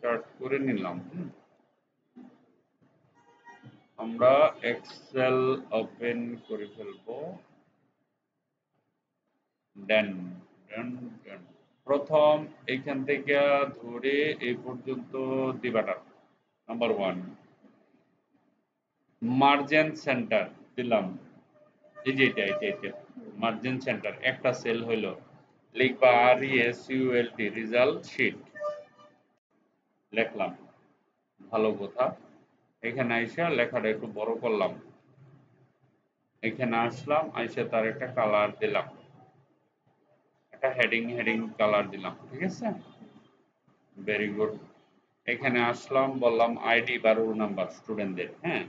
Start করে নিলাম। আমরা এক্সেল ওপেন করে ফেলবো। দেন প্রথম এখান থেকে ধরে এই পর্যন্ত দিবাটা নাম্বার 1 মার্জিন সেন্টার দিলাম। এই যে এটা মার্জিন সেন্টার একটা সেল হইলো, লিখবা RESULT রেজাল্ট শিট লিখলাম। ভালো কথা। এখানে আইসা লেখাটা একটু বড় করলাম। এখানে আসলাম, আইসা তার একটা কালার দিলাম, একটা হেডিং কালার দিলাম। ঠিক আছে, ভেরি গুড। এখানে আসলাম, বললাম আইডি বা রোল নাম্বার স্টুডেন্টদের। হ্যাঁ,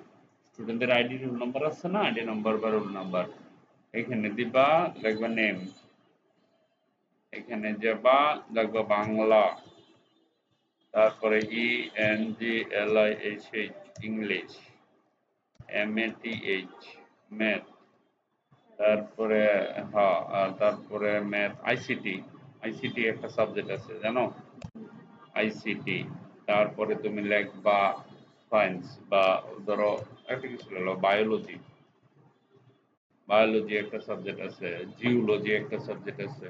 স্টুডেন্টদের আইডি রোল নাম্বার আছে না, আইডি নাম্বার বা রোল নাম্বার এখানে দিবা, লিখবা নেম। এখানে যাবা, লিখবা বাংলা, তারপরে ENGLISH ইংলিশ, MATH ম্যাথ, তারপরে তারপরে ম্যাথ আইসিটি একটা সাবজেক্ট আছে জানো, আইসিটি। তারপরে তুমি লিখবা সায়েন্স বা ধরো একটা কিছু হলো বায়োলজি একটা সাবজেক্ট আছে, জিওলজি একটা সাবজেক্ট আছে,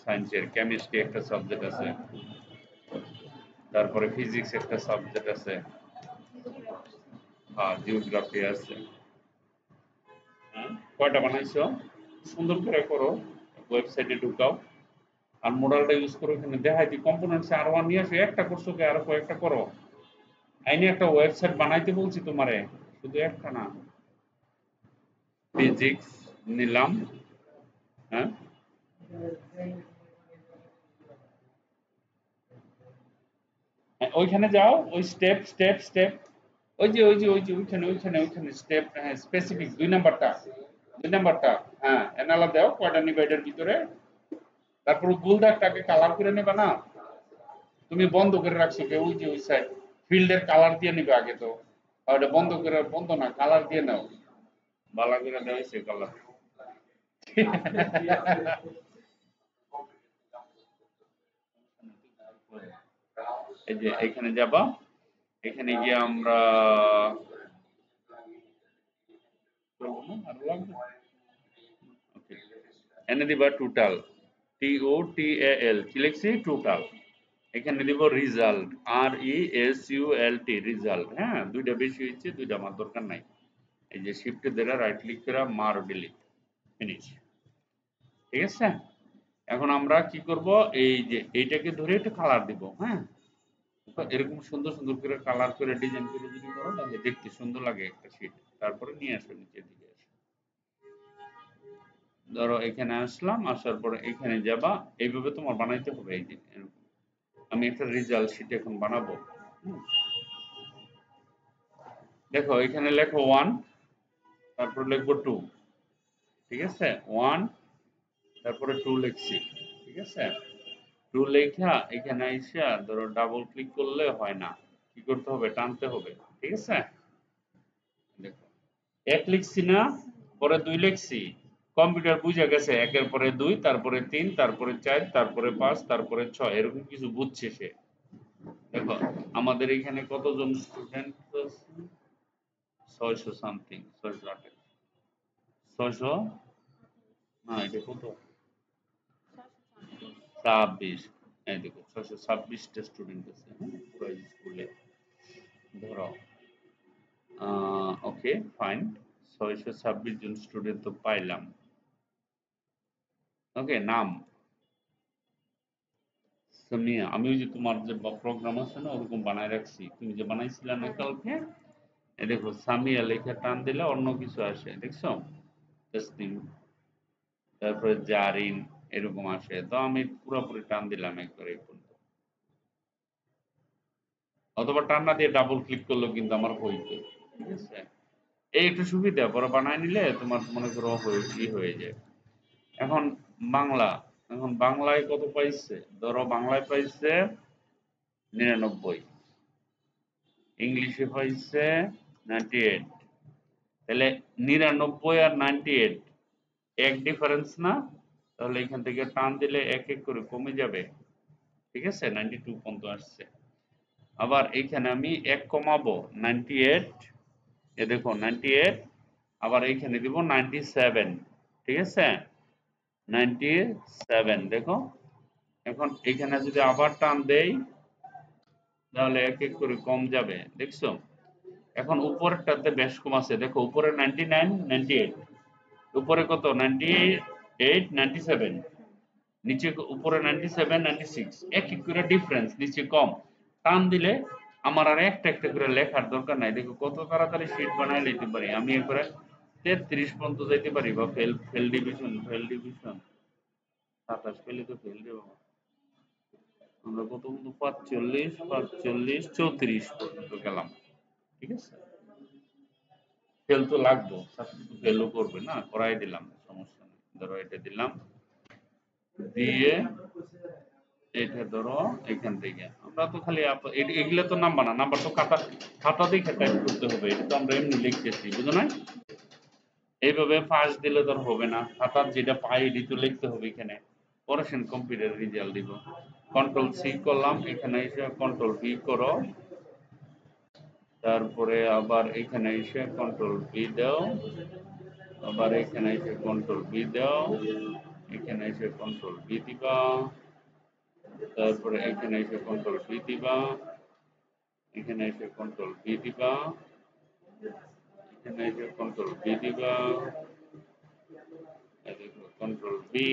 সায়েন্সের কেমিস্ট্রি একটা সাবজেক্ট আছে, তারপরে ফিজিক্স একটা সাবজেক্ট আছে, জিওগ্রাফি আছে। কয়টা বানাইছো? সুন্দর করে করো, ওয়েবসাইটে ঢুকাও আর মডেলটা ইউজ করো। এখানে দেখাই দি কম্পোনেন্টস আর ওয়ান নিয়ে আসো, একটা করছো কি আরো কয়েকটা করো। আইনি একটা ওয়েবসাইট বানাইতে বলছি তোমারে, শুধু একটা না। ফিজিক্স নিলাম। হ্যাঁ, ওইখানে যাও, ওই স্টেপ ওই যে ওইখানে স্টেপ, হ্যাঁ স্পেসিফিক 2 নাম্বারটা। হ্যাঁ, এনালা দাও কয়টা নিবে এটার ভিতরে। তারপর গোল দাগটাকে কালার করে নেবে না, তুমি বন্ধ করে রাখছো কে? ওই যে ওই সাইড ফিল্ডের কালার দিয়ে নিবে আগে তো। ওটা বন্ধ করে, বন্ধ না, কালার দিয়ে নাও, বালা করে দেওয়া হয়েছে কালার। এই যে এখানে যাবা, এখানে গিয়ে আমরা এনে দিবা টোটাল, TOTAL কি লিখছি? টোটাল। এখানে দিব রেজাল্ট, RESULT রেজাল্ট। হ্যাঁ, দুইটা বেশি হয়েছে, দুইটা আমার দরকার নাই। এই যে শিফটে ধরে রাইট ক্লিক করে মার ডিলিট, ফিনিশ। ঠিক আছে, এখন আমরা কি করব, এই যে এইটাকে ধরে একটা কালার দিব। হ্যাঁ, এরকম সুন্দর সুন্দর করে কালার করে ডিজাইন করে যদি করো তাহলে দেখতে সুন্দর লাগে একটা শিট। তারপরে নিয়ে আসো নিচের দিকে আসো, ধরো এখানে আসলাম, আসার পরে এখানে যাবা, এইভাবে তোমার বানাইতে হবে। এই যে এরকম আমি একটা রেজাল্ট শিট এখন বানাবো। দেখো এখানে লেখো 1, তারপর লিখবো 2। ঠিক আছে, 1 তারপরে 2 লিখছি। ঠিক আছে, 2 লেখা এখানে আইসা ধরো ডাবল ক্লিক করলে হয় না, কি করতে হবে? টানতে হবে। ঠিক আছে, দেখো 1 লিখছি না, পরে 2 লিখছি, কম্পিউটার বুঝে গেছে 1-এর পরে 2, তারপরে 3, তারপরে 4, তারপরে 5, তারপরে 6, এরকম কিছু বুঝছে সে। দেখো আমাদের এখানে কতজন স্টুডেন্ট আছে? 600 সামথিং, 628, 600 না, এটা কত? 26। এই দেখো 626টা স্টুডেন্ট আছে। হ্যাঁ, পুরো স্কুলে ধরো ওকে ফাইন, 626 জন স্টুডেন্ট তো পাইলাম। ওকে, নাম সামিয়া। আমি ওই যে তোমার যে প্রোগ্রাম আছে না, ওরকম বানায় রাখছি, তুমি যে বানাইছিলে না কালকে। এই দেখো সামিয়া লেখা টান দিলে অন্য কিছু আসে, দেখছো? তাসনিম, তারপরে জারিন, এরকম আসে। তো আমি পুরোপুরি টান দিলাম একবার এই পর্যন্ত। অথবা টান না দিয়ে ডাবল ক্লিক করলেও কিন্তু আমার হইতো। ঠিক আছে, এই একটু সুবিধা, পরে বানায় নিলে তোমার মনে করো হয়ে যায়। এখন বাংলা, এখন বাংলায় কত পাইছে? ধরো বাংলায় পাইছে 99, ইংলিশে পাইছে 98। তাহলে 99 আর 98 এক ডিফারেন্স না? তাহলে এখান থেকে টান দিলে এক এক করে কমে যাবে। ঠিক আছে, 92 পর্যন্ত আসছে। আবার এইখানে আমি 1 কমাবো 98, এ দেখো 98, আবার এইখানে দিব 97, ঠিক আছে 97 দেখো। এখন এখানে যদি আবার টান দেই তাহলে এক এক করে কম যাবে, দেখছো? এখন উপরেরটাতে বেশ কম আছে, দেখো উপরে 99 98, উপরে কত 98 97, নিচে উপরে 97 96, এক এক করে ডিফারেন্স, নিচে কম। টান দিলে আমার আর একটা একটা করে লেখার দরকার নাই, দেখো কত তাড়াতাড়ি শীট বানায় নিতে পারি আমি। একবারে 33 পর্যন্ত যাইতে পারি, বা ফেল ডিভিশন 27 পেলে তো ফেল দেবো। আমরা কত পর্যন্ত 45 45 34 পর্যন্ত গেলাম, ঠিক আছে। ফেল তো লাগবো, ছাত্র তো ফেলও করবে না, করাই দিলাম, সমস্যা নেই। ধরো এটা দিলাম, দিয়ে এটা ধরো এখান থেকে আমরা তো খালি এগুলো তো নাম্বার না, নাম্বার তো খাতা দেখে টাইপ করতে হবে, এটা তো আমরা এমনি লিখতেছি, বুঝো না? এইভাবে ফাঁস দিলে তো আর হবে না, খাতার যেটা পাই এটি তো লিখতে হবে এখানে। পড়াশোনা কম্পিউটার রেজাল্ট দিব, কন্ট্রোল সি করলাম, এখানে এসে কন্ট্রোল ভি করো, তারপরে আবার এখানে এসে কন্ট্রোল ভি দাও, আবার এখানে এসে কন্ট্রোল ভি দাও, এখানে এসে কন্ট্রোল ভি দিবা, তারপরে এখানে এসে কন্ট্রোল ভি দিবা, এখানে এসে কন্ট্রোল ভি দিবা, এখানে এসে কন্ট্রোল ভি দিবা, কন্ট্রোল ভি,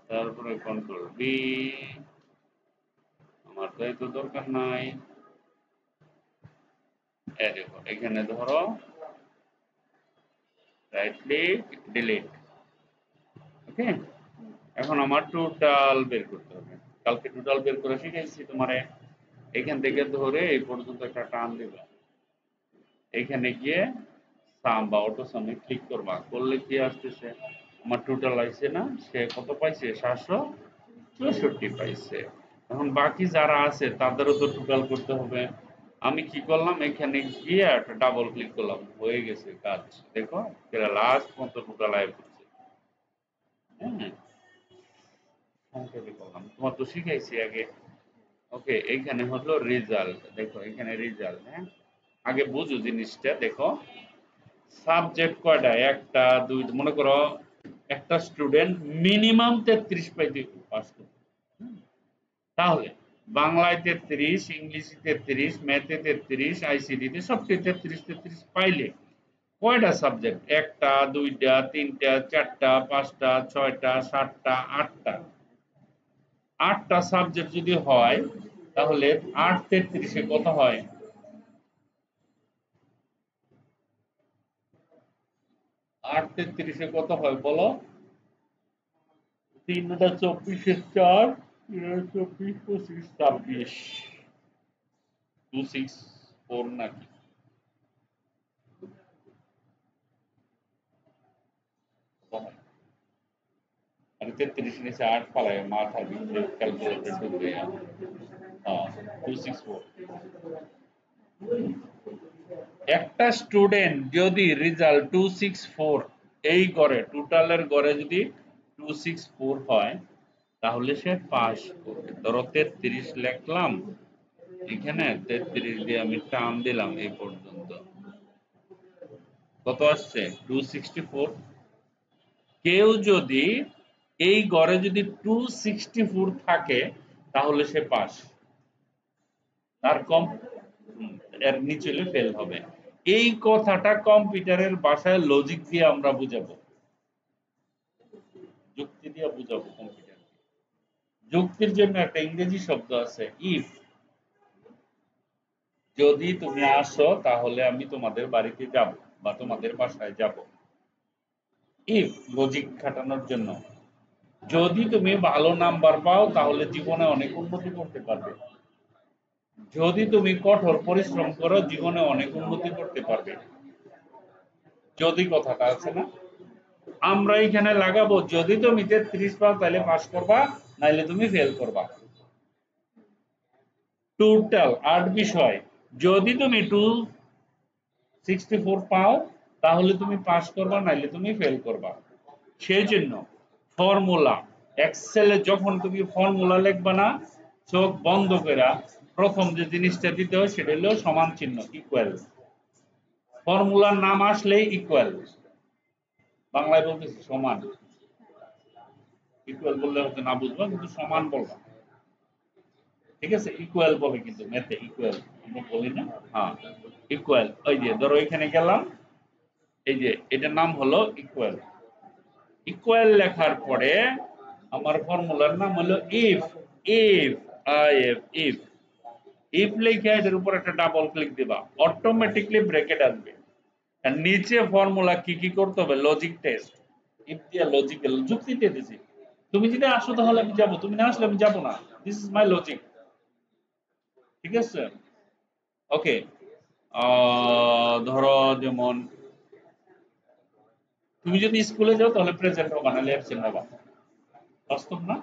তারপরে কন্ট্রোল ভি, আমার তো এত দরকার নাই। এই দেখো এখানে ধরো রাইট ক্লিক ডিলিট, ওকে। এখন আমার টোটাল বের করতে হবে, কালকে টোটাল বের করে শিখেছি তোমারে। এখান থেকে ধরে এই পর্যন্ত একটা টান দিবা, এখানে গিয়ে সাম বা অটো সামে ক্লিক করবা, করলে কি আসতেছে আমার টোটাল আইছে না, সে কত পাইছে 764 পাইছে। এখন বাকি যারা আছে তাদেরও তো টোটাল করতে হবে। আমি কি করলাম, এখানে গিয়ে একটা ডাবল ক্লিক করলাম, হয়ে গেছে কাজ, দেখো লাস্ট পর্যন্ত টোটাল আয় করছে। হ্যাঁ, সংক্ষেপে করলাম, তোমার তো শিখাইছি আগে। ওকে, এইখানে হলো রেজাল্ট, দেখো এখানে রেজাল্ট। হ্যাঁ, আগে বুঝো জিনিসটা, দেখো সাবজেক্ট কয়টা, একটা দুই, মনে করো একটা স্টুডেন্ট মিনিমাম 33 পাইতে পাস করতে, তাহলে বাংলায় 33, ইংলিশে 33, ম্যাথে 33, আইসিডিতে সবটি 33 33 পাইলে কয়টা সাবজেক্ট, একটা দুইটা তিনটা চারটা পাঁচটা ছয়টা সাতটা আটটা, আটটা সাবজেক্ট যদি হয় তাহলে 8 33-এ কত হয়, 8 33-এ কত হয় বলো? 3 24-এ 4, 24 25 26, 264 নাকি? আমি 33 নিচে 8 পালাই মাথার ভিতরে ক্যালকুলেটর ঢুকবে। হ্যাঁ, 264। একটা স্টুডেন্ট যদি রেজাল্ট 264 এই গড়ে, টোটালের গড়ে যদি 264 হয় তাহলে সে পাস করবে। ধরো 33 লিখলাম, এখানে 33 দিয়ে আমি টান দিলাম এই পর্যন্ত, কত আসছে 264। কেউ যদি এই গড়ে যদি 264 থাকে তাহলে সে পাস, তার কম এর নিচে হলে ফেল হবে। এই কথাটা কম্পিউটারের ভাষায় লজিক দিয়ে আমরা বুঝাবো, যুক্তি দিয়ে বুঝাবো কম্পিউটার। যুক্তির জন্য একটা ইংরেজি শব্দ আছে ইফ, যদি তুমি আসো তাহলে আমি তোমাদের বাড়িতে যাব বা তোমাদের বাসায় যাব, ইফ লজিক খাটানোর জন্য। যদি তুমি ভালো নাম্বার পাও তাহলে জীবনে অনেক উন্নতি করতে পারবে, যদি তুমি কঠোর পরিশ্রম করো জীবনে অনেক উন্নতি করতে পারবে। যদি কথাটা আছে না, আমরা এখানে লাগাবো যদি তুমি 33 পাও তাহলে পাস করবা, নাইলে তুমি ফেল করবা। টোটাল 8 বিষয়, যদি তুমি 264 পাও তাহলে তুমি পাস করবা, নাইলে তুমি ফেল করবা। সেই জন্য ফর্মুলা এক্সেলে যখন তুমি ফর্মুলা লিখবা না, চোখ বন্ধ করে প্রথম যে জিনিসটা দিতে হয় সেটা হলো সমান চিহ্ন, ইকুয়াল। ফর্মুলার নাম আসলেই ইকুয়াল, বাংলায় বলতেছি সমান। ইকুয়াল বললে হয়তো না বুঝবা, কিন্তু সমান বলবা, ঠিক আছে? ইকুয়াল বলে কিন্তু ম্যাথে ইকুয়াল আমরা বলি না। হ্যাঁ, ইকুয়াল। ওই যে ধরো এখানে গেলাম, এই যে এটার নাম হলো ইকুয়াল। ইকুয়াল লেখার পরে আমার ফর্মুলার নাম হলো ইফ। ইফ ইফ ইফ লিখে এটার উপর একটা ডাবল ক্লিক দিবা, অটোমেটিকলি ব্র্যাকেট আসবে। আর নিচে ফর্মুলা কি কি করতে হবে, লজিক টেস্ট। ইফ দিয়া লজিক্যাল যুক্তি দিয়ে দিছি। তুমি যদি আসো তাহলে আমি যাব, তুমি না আসলে আমি যাব না। দিস ইজ মাই লজিক, ঠিক আছে? ওকে, ধরো যেমন তুমি যদি স্কুলে যাও তাহলে প্রেজেন্ট হবে, নাহলে অ্যাবসেন্ট হবে। বাস্তব না?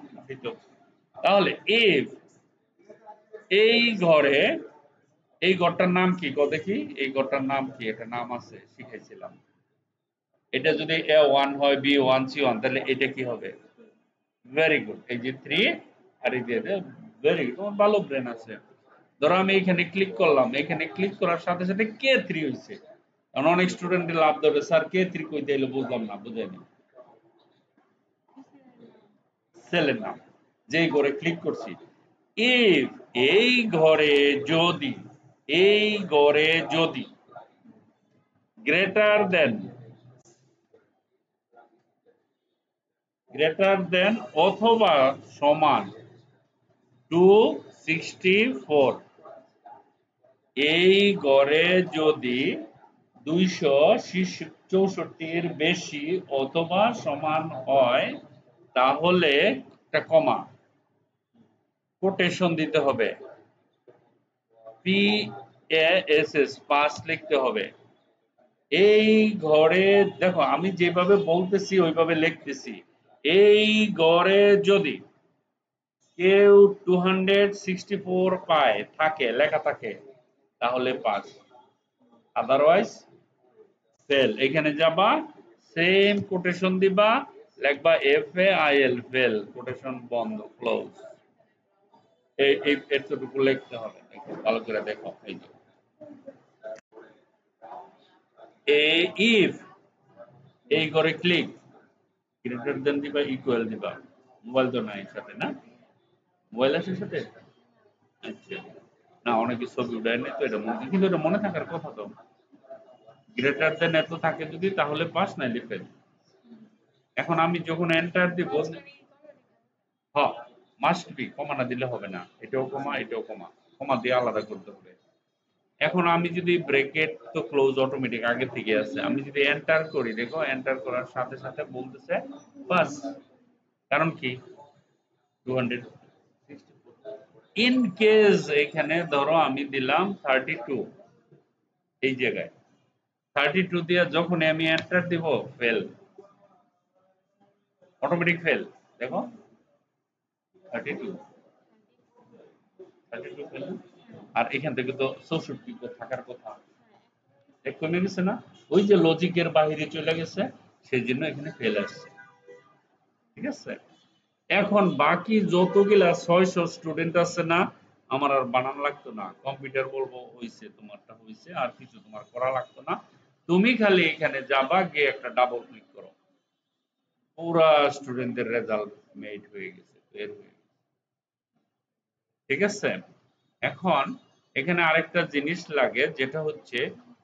তাহলে ইফ এই ঘরে, এই ঘরটার নাম কি কও দেখি, এই ঘরটার নাম কি? এটা নাম আছে, শিখাইছিলাম। এটা যদি A1 হয়, B1, C1, তাহলে এটা কি হবে? Very good. এই যে 3 আর এই যে ভেরি গুড, তোমার ভালো ব্রেন আছে। ধরো আমি এখানে ক্লিক করলাম, এখানে ক্লিক করার সাথে সাথে K3 হইছে। কারণ অনেক স্টুডেন্ট লাভ দেবে, স্যার K3 কইতে এলো, বুঝলাম না, বুঝাইনি। সেলের নাম, যেই ঘরে ক্লিক করছি। ইফ এই ঘরে যদি, এই ঘরে যদি গ্রেটার দেন অথবা সমান 264, এই ঘরে যদি 264 বেশি অথবা সমান হয়, তাহলে একটা কমা কোটেশন দিতে হবে, PASS পাস লিখতে হবে। এই ঘরে দেখো আমি যেভাবে বলতেছি ওইভাবে লিখতেছি। এই ঘরে যদি কেউ 264 পায়, থাকে, লেখা থাকে, তাহলে পাস, আদারওয়াইজ ফেল। এখানে যাবা, সেম কোটেশন দিবা, লিখবা FAIL, ফেল, কোটেশন বন্ধ, ক্লোজ। এই এতটুকু লিখতে হবে, ভালো করে দেখো। এই যে ইফ এই করে ক্লিক, গ্রেটার দেন দিবা, ইকুয়াল দিবা। মোবাইল তো নাই সাথে না? মোবাইল আছে সাথে? আচ্ছা, না অনেকে ছবি উঠায় নাই তো, এটা মনে, কিন্তু এটা মনে থাকার কথা তো। গ্রেটার দেন এত থাকে যদি, তাহলে পাস, নাইলে ফেল। এখন আমি যখন এন্টার দিব, হ্যাঁ মাস্ট বি, কমা না দিলে হবে না। এটাও কমা, এটাও কমা, কমা দিয়ে আলাদা করতে হবে। এখন আমি যদি ব্র্যাকেট তো ক্লোজ অটোমেটিক আগে থেকে আছে, আমি যদি এন্টার করি, দেখো এন্টার করার সাথে সাথে বলতেছে বাস। কারণ কি 200, ইন কেস এখানে ধরো আমি দিলাম 32, এই জায়গায় 32 দিয়ে যখন আমি এন্টার দিব, ফেল, অটোমেটিক ফেল। দেখো 32 ফেল। আর এখান থেকে তো 64 থাকার কথা, এক কমে গেছে না? ওই যে লজিকের বাইরে চলে গেছে, সেই জন্য এখানে ফেল আসছে, ঠিক আছে? এখন বাকি যতগুলা 600 স্টুডেন্ট আছে না, আমার আর বানান লাগতো না, কম্পিউটার বলবো হইছে, তোমারটা হইছে, আর কিছু তোমার করা লাগতো না। তুমি খালি এখানে যাবা, গিয়ে একটা ডাবল ক্লিক করো, পুরা স্টুডেন্টদের রেজাল্ট মেড হয়ে গেছে, বের হয়ে গেছে, ঠিক আছে? এখন এখানে আরেকটা জিনিস লাগে, যেটা হচ্ছে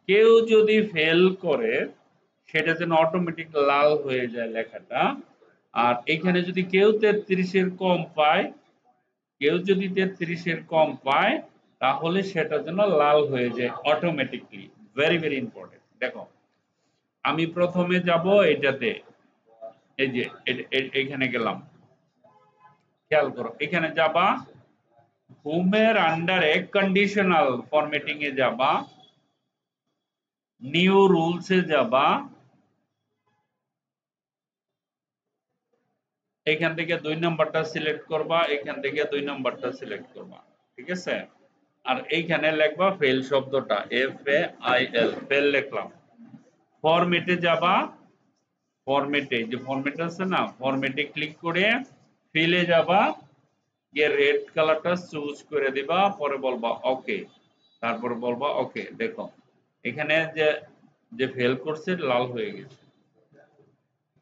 কেউ যদি ফেল করে, সেটা যেন অটোমেটিক লাল হয়ে যায় লেখাটা। আর এখানে যদি কেউ 33-এর কম পায়, কেউ যদি 33-এর কম পায়, তাহলে সেটা যেন লাল হয়ে যায় অটোমেটিকলি। Very very important. দেখো আমি প্রথমে যাব এটাতে, এই যে এখানে গেলাম, খেয়াল করো, এখানে যাবা, হোমের আন্ডারে কন্ডিশনাল ফরম্যাটিং এ যাবা, নিউ রুলস এ যাবা, এখান থেকে 2 নাম্বারটা সিলেক্ট করবা, এখান থেকে 2 নাম্বারটা সিলেক্ট করবা, ঠিক আছে? আর এইখানে লিখবা ফেল শব্দটা, FAIL, ফেল লিখলাম। ফরম্যাটে যাবা, ফরম্যাটে যে ফরম্যাট আছে না, ফরম্যাটে ক্লিক করে ফিলে যাবা, গিয়ে রেড কালারটা চুজ করে দিবা, পরে বলবা ওকে, তারপরে বলবা ওকে। দেখো এখানে যে যে ফেল করছে লাল হয়ে গেছে,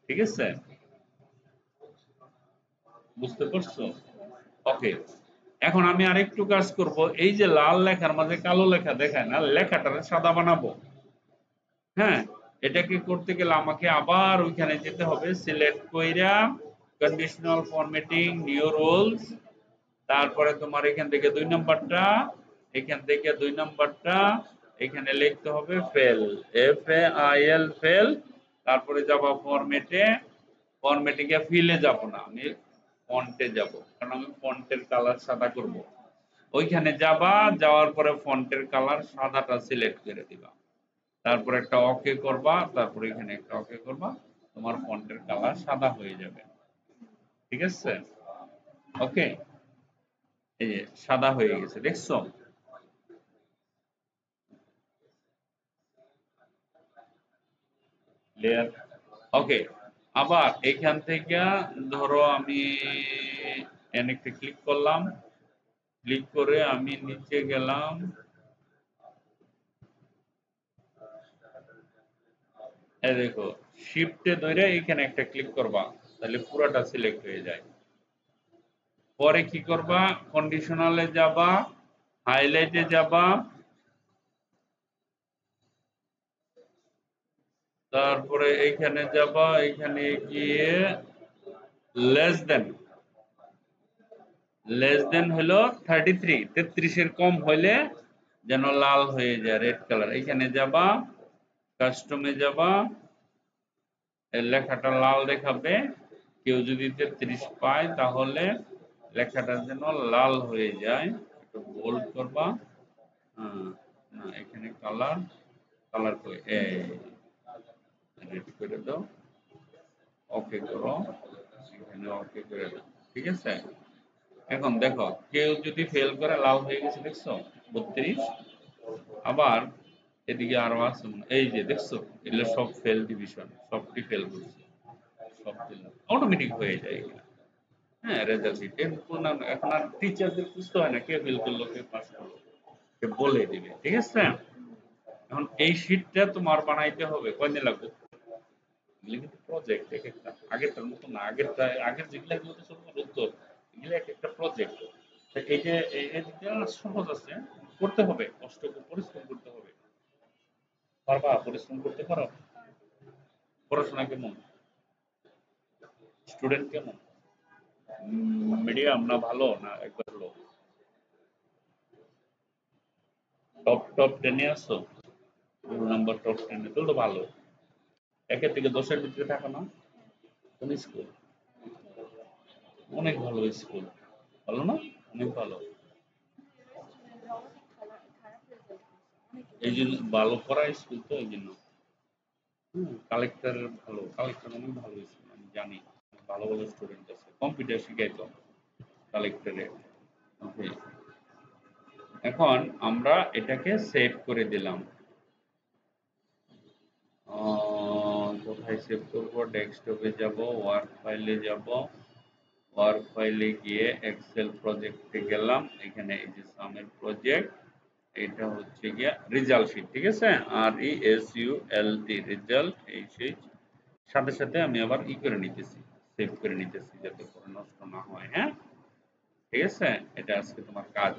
ঠিক আছে? বুঝতে পারছো? ওকে। এখন আমি আরেকটু কাজ করব, এই যে লাল লেখার মাঝে কালো লেখা দেখায় না, লেখাটারে সাদা বানাবো। হ্যাঁ, এটাকে করতে গেলে আমাকে আবার ওইখানে যেতে হবে, সিলেক্ট কইরা কন্ডিশনাল ফরম্যাটিং, নিউ রুলস, তারপরে তোমার এখান থেকে 2 নাম্বারটা, এখান থেকে 2 নাম্বারটা এখানে লিখতে হবে fail, F A I L fail. তারপরে যাবা ফরম্যাটে, ফরম্যাটে গিয়ে ফিলে যাব না, আমি ফন্টে যাব, কারণ আমি ফন্টের কালার সাদা করব। ওইখানে যাবা, যাওয়ার পরে ফন্টের কালার সাদাটা সিলেক্ট করে দিবা, তারপর একটা ওকে করবা, তারপর এখানে একটা ওকে করবা, তোমার ফন্টের কালার সাদা হয়ে যাবে। ঠিক আছে? ওকে, এই যে সাদা হয়ে গেছে, দেখছো? লেয়ার, ওকে। আবার এখান থেকে ধরো আমি একটা ক্লিক করলাম, ক্লিক করে আমি নিচে গেলাম, এই দেখো শিফটে ধরে এখানে একটা ক্লিক করবা, তাহলে পুরোটা সিলেক্ট হয়ে যায়। পরে কি করবা, কন্ডিশনালে যাবা, হাইলাইটে যাবা, তারপরে এইখানে যাবা, এখানে গিয়ে লেস দেন, লেস দেন হলো 33, 33 এর কম হইলে যেন লাল হয়ে যায়, রেড কালার। এখানে যাবা, কাস্টমে যাবা, এই লেখাটা লাল দেখাবে, কেউ যদি 33 পায় তাহলে লেখাটা যেন লাল হয়ে যায়, একটু বোল্ড করবা। না এখানে কালার, কালার করে এই রেড করে দাও, ওকে করো, এখানে ওকে করে দাও, ঠিক আছে? এখন দেখো কেউ যদি ফেল করে লাল হয়ে গেছে, দেখছো 32। আবার এদিকে আরো আছে, এই যে দেখছো, এগুলো সব ফেল ডিভিশন, সবটি ফেল করছে, সব ফেল অটোমেটিক হয়ে যায় এগুলো। হ্যাঁ, রেজাল্ট শিট এখন আর টিচারদের বুঝতে হয় না কে ফেল করলো কে পাস করলো, সে বলে দিবে, ঠিক আছে? এখন এই শিটটা তোমার বানাইতে হবে, কয়দিন লাগবে? এগুলো কিন্তু প্রজেক্ট, এক একটা আগেরটার মতো না, আগের যেগুলো এগুলো তো সব উত্তর, এগুলো এক একটা প্রজেক্ট। এই যে এই দিকটা সহজ আছে, করতে হবে, কষ্ট করে পরিশ্রম করতে হবে। পারবা? পরিশ্রম করতে পারো? পড়াশোনা কেমন? স্টুডেন্ট কেমন? মিডিয়াম না ভালো না একবার লো? টপ টপ 10 এ আছো? রোল নাম্বার টপ 10 এ, তাহলে তো ভালো। 1 থেকে 10 এর ভিতরে থাকো না? কোন স্কুল? অনেক ভালো স্কুল। ভালো না? অনেক ভালো। এই জন্য ভালো পড়া স্কুল তো, এই জন্য। কালেক্টর ভালো, কালেক্টর অনেক ভালো স্কুল, আমি জানি। ভালো ভালো স্টুডেন্ট আছে, কম্পিউটার শিখাইতো কালেক্টরে। ওকে, এখন আমরা এটাকে সেভ করে দিলাম। কোথায় সেভ করব? ডেস্কটপে যাব, ওয়ার্ক ফাইলে যাব, ওয়ার্ক ফাইলে গিয়ে এক্সেল প্রজেক্টে গেলাম, এখানে এই যে সামের প্রজেক্ট, এটা হচ্ছে গিয়া রেজাল্ট শিট, ঠিক আছে? আর ই এস ইউ এল টি, রেজাল্ট। এই সেই সাথে সাথে আমি আবার ই করে নিতেছি, সেভ করে নিতেছি যাতে করে নষ্ট না হয়। হ্যাঁ, ঠিক আছে? এটা আজকে তোমার কাজ।